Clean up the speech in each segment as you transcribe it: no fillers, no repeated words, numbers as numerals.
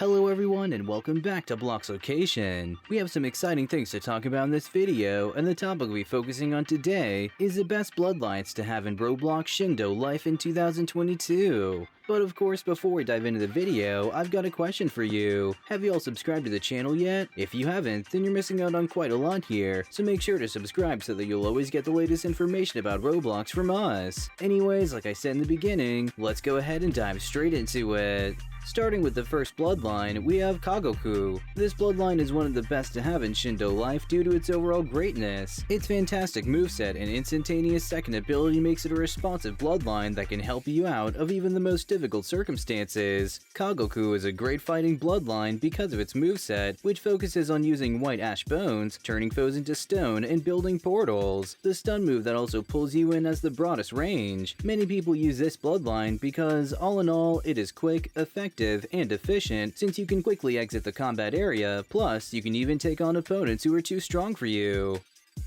Hello everyone and welcome back to Blox Location. We have some exciting things to talk about in this video, and the topic we'll be focusing on today is the best bloodlines to have in Roblox Shindo Life in 2022. But of course, before we dive into the video, I've got a question for you. Have you all subscribed to the channel yet? If you haven't, then you're missing out on quite a lot here, so make sure to subscribe so that you'll always get the latest information about Roblox from us. Anyways, like I said in the beginning, let's go ahead and dive straight into it. Starting with the first bloodline, we have Kagoku. This bloodline is one of the best to have in Shindo Life due to its overall greatness. Its fantastic moveset and instantaneous second ability makes it a responsive bloodline that can help you out of even the most difficult circumstances. Kagoku is a great fighting bloodline because of its moveset, which focuses on using white ash bones, turning foes into stone, and building portals. The stun move that also pulls you in has the broadest range. Many people use this bloodline because, all in all, it is quick, effective, and efficient since you can quickly exit the combat area, plus you can even take on opponents who are too strong for you.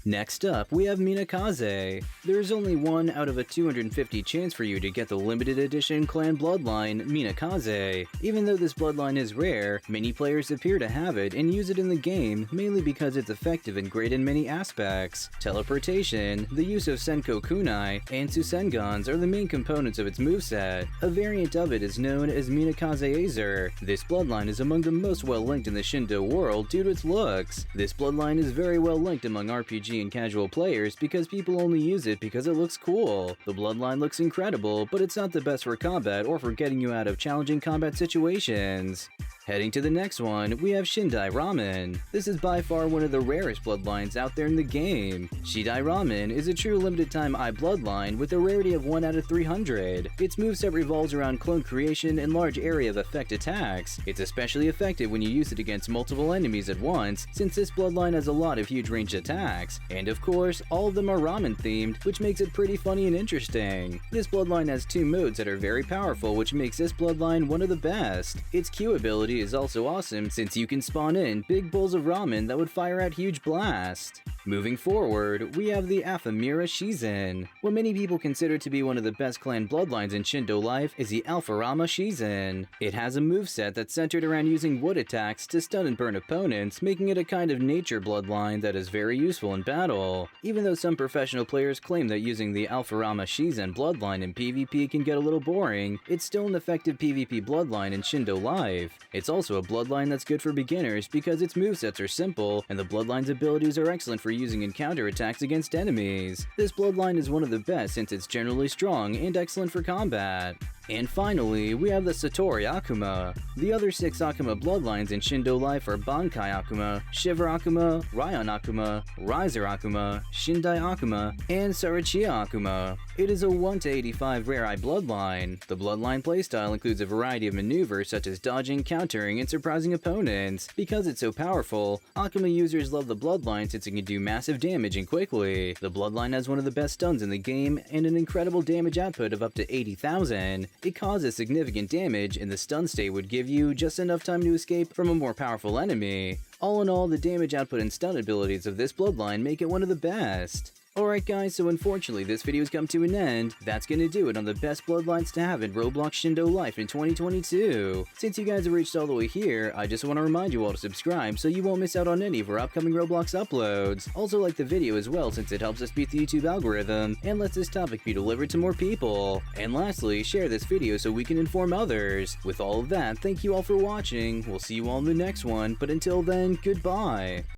Next up, we have Minakaze. There is only 1 out of a 250 chance for you to get the limited edition clan bloodline, Minakaze. Even though this bloodline is rare, many players appear to have it and use it in the game, mainly because it's effective and great in many aspects. Teleportation, the use of Senko Kunai, and Susengans are the main components of its moveset. A variant of it is known as Minakaze Azer. This bloodline is among the most well-linked in the Shindo world due to its looks. This bloodline is very well linked among RPG and casual players because people only use it because it looks cool. The bloodline looks incredible, but it's not the best for combat or for getting you out of challenging combat situations. Heading to the next one, we have Shindai Ramen. This is by far one of the rarest bloodlines out there in the game. Shindai Ramen is a true limited time eye bloodline with a rarity of 1 out of 300. Its moveset revolves around clone creation and large area of effect attacks. It's especially effective when you use it against multiple enemies at once, since this bloodline has a lot of huge ranged attacks. And of course, all of them are ramen themed, which makes it pretty funny and interesting. This bloodline has 2 modes that are very powerful, which makes this bloodline one of the best. Its Q ability is also awesome since you can spawn in big bowls of ramen that would fire out huge blasts. Moving forward, we have the Alphamira Shizen. What many people consider to be one of the best clan bloodlines in Shindo Life is the Alpharama Shizen. It has a moveset that's centered around using wood attacks to stun and burn opponents, making it a kind of nature bloodline that is very useful in battle. Even though some professional players claim that using the Alpharama Shizen bloodline in PvP can get a little boring, it's still an effective PvP bloodline in Shindo Life. It's also a bloodline that's good for beginners because its movesets are simple, and the bloodline's abilities are excellent for using in counter attacks against enemies. This bloodline is one of the best since it's generally strong and excellent for combat. And finally, we have the Satori Akuma. The other 6 Akuma bloodlines in Shindo Life are Bankai Akuma, Shiver Akuma, Ryan Akuma, Riser Akuma, Shindai Akuma, and Sarachiya Akuma. It is a 1 to 85 rare eye bloodline. The bloodline playstyle includes a variety of maneuvers such as dodging, countering, and surprising opponents. Because it's so powerful, Akuma users love the bloodline since it can do massive damage and quickly. The bloodline has one of the best stuns in the game and an incredible damage output of up to 80,000. It causes significant damage, and the stun state would give you just enough time to escape from a more powerful enemy. All in all, the damage output and stun abilities of this bloodline make it one of the best. Alright guys, so unfortunately this video has come to an end. That's gonna do it on the best bloodlines to have in Roblox Shindo Life in 2022. Since you guys have reached all the way here, I just want to remind you all to subscribe so you won't miss out on any of our upcoming Roblox uploads. Also like the video as well since it helps us beat the YouTube algorithm and lets this topic be delivered to more people. And lastly, share this video so we can inform others. With all of that, thank you all for watching. We'll see you all in the next one, but until then, goodbye.